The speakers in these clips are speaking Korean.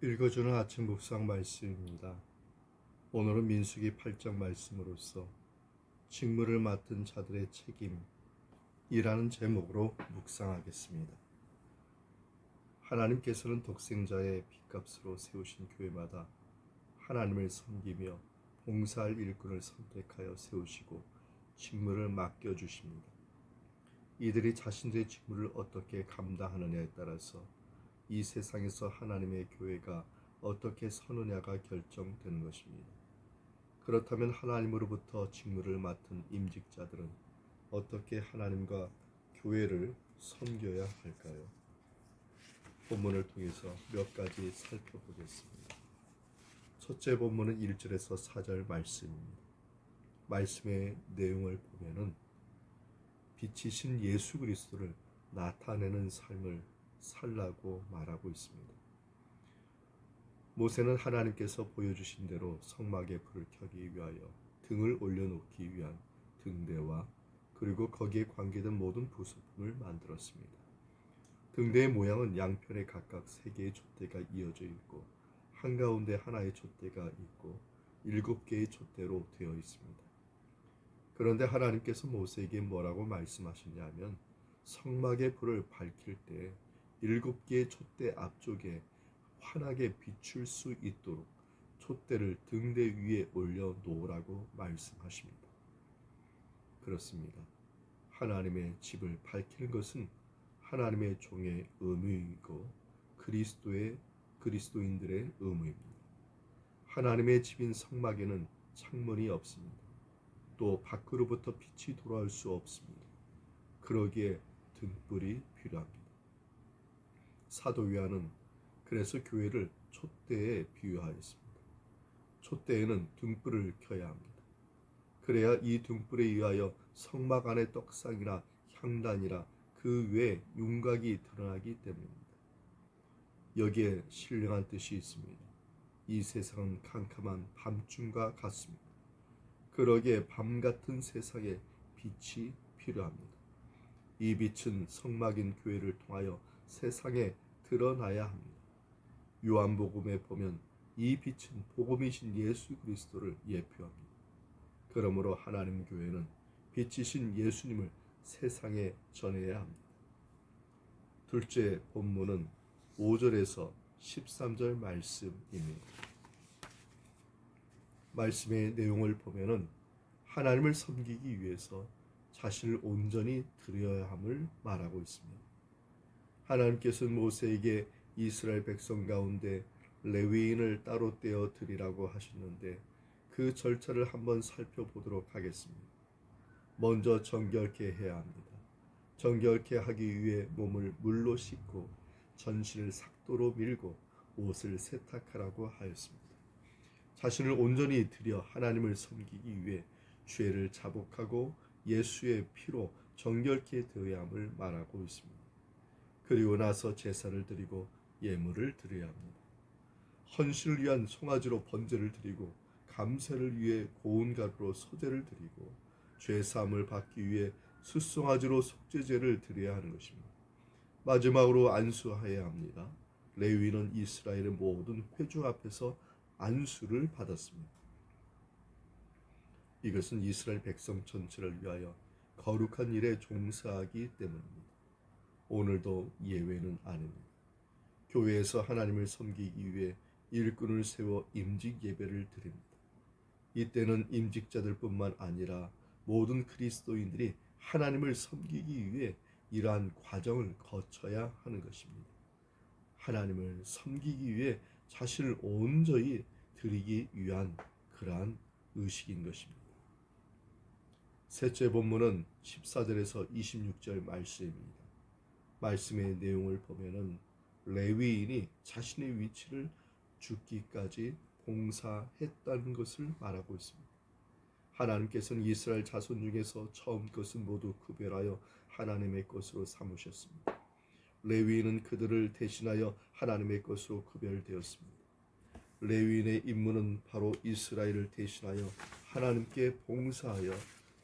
읽어주는 아침 묵상 말씀입니다. 오늘은 민수기 8장 말씀으로서 직무를 맡은 자들의 책임이라는 제목으로 묵상하겠습니다. 하나님께서는 독생자의 핏값으로 세우신 교회마다 하나님을 섬기며 봉사할 일꾼을 선택하여 세우시고 직무를 맡겨주십니다. 이들이 자신들의 직무를 어떻게 감당하느냐에 따라서 이 세상에서 하나님의 교회가 어떻게 서느냐가 결정되는 것입니다. 그렇다면 하나님으로부터 직무를 맡은 임직자들은 어떻게 하나님과 교회를 섬겨야 할까요? 본문을 통해서 몇 가지 살펴보겠습니다. 첫째 본문은 1절에서 4절 말씀입니다. 말씀의 내용을 보면은 빛이신 예수 그리스도를 나타내는 삶을 살라고 말하고 있습니다. 모세는 하나님께서 보여주신 대로 성막에 불을 켜기 위하여 등을 올려놓기 위한 등대와 그리고 거기에 관계된 모든 부속품을 만들었습니다. 등대의 모양은 양편에 각각 3개의 촛대가 이어져 있고 한가운데 하나의 촛대가 있고 7개의 촛대로 되어 있습니다. 그런데 하나님께서 모세에게 뭐라고 말씀하셨냐면 성막의 불을 밝힐 때 7개의 촛대 앞쪽에 환하게 비출 수 있도록 촛대를 등대 위에 올려 놓으라고 말씀하십니다. 그렇습니다. 하나님의 집을 밝히는 것은 하나님의 종의 의무이고 그리스도인들의 의무입니다. 하나님의 집인 성막에는 창문이 없습니다. 또 밖으로부터 빛이 돌아올 수 없습니다. 그러기에 등불이 필요합니다. 사도 요한은 그래서 교회를 촛대에 비유하였습니다. 촛대에는 등불을 켜야 합니다. 그래야 이 등불에 의하여 성막 안의 떡상이나 향단이라 그 외 윤곽이 드러나기 때문입니다. 여기에 신령한 뜻이 있습니다. 이 세상은 캄캄한 밤중과 같습니다. 그러기에 밤 같은 세상에 빛이 필요합니다. 이 빛은 성막인 교회를 통하여 세상에 드러나야 합니다. 요한복음에 보면 이 빛은 복음이신 예수 그리스도를 예표합니다. 그러므로 하나님 교회는 빛이신 예수님을 세상에 전해야 합니다. 둘째 본문은 5절에서 13절 말씀입니다. 말씀의 내용을 보면은 하나님을 섬기기 위해서 자신을 온전히 드려야 함을 말하고 있습니다. 하나님께서는 모세에게 이스라엘 백성 가운데 레위인을 따로 떼어 드리라고 하셨는데 그 절차를 한번 살펴보도록 하겠습니다. 먼저 정결케 해야 합니다. 정결케 하기 위해 몸을 물로 씻고 전신을 삭도로 밀고 옷을 세탁하라고 하였습니다. 자신을 온전히 드려 하나님을 섬기기 위해 죄를 자복하고 예수의 피로 정결케 되어야 함을 말하고 있습니다. 그리고 나서 제사를 드리고 예물을 드려야 합니다. 헌신을 위한 송아지로 번제를 드리고 감사를 위해 고운 가루로 소제를 드리고 죄사함을 받기 위해 숫송아지로 속죄제를 드려야 하는 것입니다. 마지막으로 안수해야 합니다. 레위인은 이스라엘의 모든 회중 앞에서 안수를 받았습니다. 이것은 이스라엘 백성 전체를 위하여 거룩한 일에 종사하기 때문입니다. 오늘도 예외는 아닙니다. 교회에서 하나님을 섬기기 위해 일꾼을 세워 임직 예배를 드립니다. 이때는 임직자들뿐만 아니라 모든 그리스도인들이 하나님을 섬기기 위해 이러한 과정을 거쳐야 하는 것입니다. 하나님을 섬기기 위해 자신을 온전히 드리기 위한 그러한 의식인 것입니다. 셋째 본문은 14절에서 26절 말씀입니다. 말씀의 내용을 보면은 레위인이 자신의 위치를 죽기까지 봉사했다는 것을 말하고 있습니다. 하나님께서는 이스라엘 자손 중에서 처음 것은 모두 구별하여 하나님의 것으로 삼으셨습니다. 레위인은 그들을 대신하여 하나님의 것으로 구별되었습니다. 레위인의 임무는 바로 이스라엘을 대신하여 하나님께 봉사하여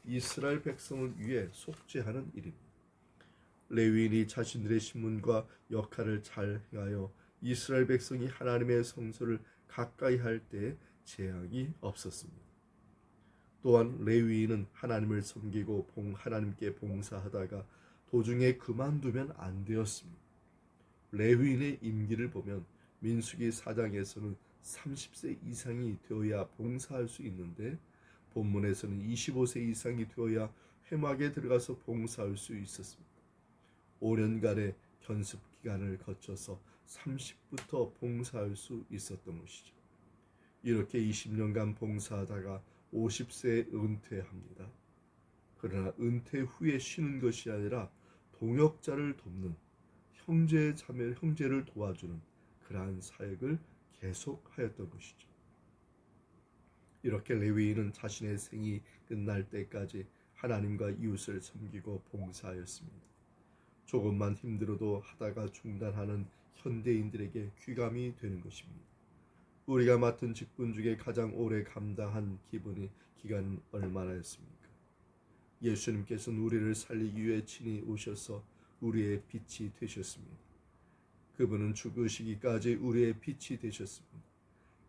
이스라엘 백성을 위해 속죄하는 일입니다. 레위인이 자신들의 신분과 역할을 잘 행하여 이스라엘 백성이 하나님의 성소를 가까이 할 때 재앙이 없었습니다. 또한 레위인은 하나님을 섬기고 하나님께 봉사하다가 도중에 그만두면 안 되었습니다. 레위인의 임기를 보면 민수기 4장에서는 30세 이상이 되어야 봉사할 수 있는데 본문에서는 25세 이상이 되어야 회막에 들어가서 봉사할 수 있었습니다. 5년간의 견습 기간을 거쳐서 30부터 봉사할 수 있었던 것이죠. 이렇게 20년간 봉사하다가 50세에 은퇴합니다. 그러나 은퇴 후에 쉬는 것이 아니라 동역자를 돕는 형제를 도와주는 그러한 사역을 계속하였던 것이죠. 이렇게 레위인은 자신의 생이 끝날 때까지 하나님과 이웃을 섬기고 봉사하였습니다. 조금만 힘들어도 하다가 중단하는 현대인들에게 귀감이 되는 것입니다. 우리가 맡은 직분 중에 가장 오래 감당한 기간은 얼마나였습니까? 예수님께서는 우리를 살리기 위해 친히 오셔서 우리의 빛이 되셨습니다. 그분은 죽으시기까지 우리의 빛이 되셨습니다.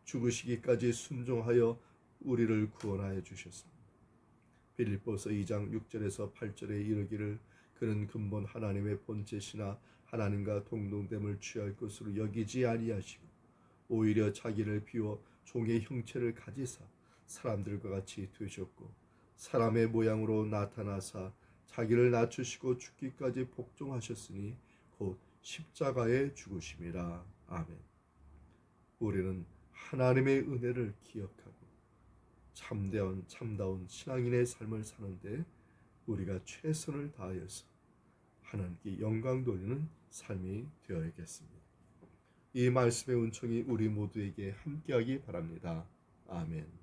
죽으시기까지 순종하여 우리를 구원하여 주셨습니다. 빌립보서 2장 6절에서 8절에 이르기를 그는 근본 하나님의 본체시나 하나님과 동등됨을 취할 것으로 여기지 아니하시고 오히려 자기를 비워 종의 형체를 가지사 사람들과 같이 되셨고 사람의 모양으로 나타나사 자기를 낮추시고 죽기까지 복종하셨으니 곧 십자가에 죽으심이라. 아멘. 우리는 하나님의 은혜를 기억하고 참다운 신앙인의 삶을 사는데 우리가 최선을 다하여서 하나님께 영광 돌리는 삶이 되어야겠습니다. 이 말씀의 은총이 우리 모두에게 함께하기 바랍니다. 아멘.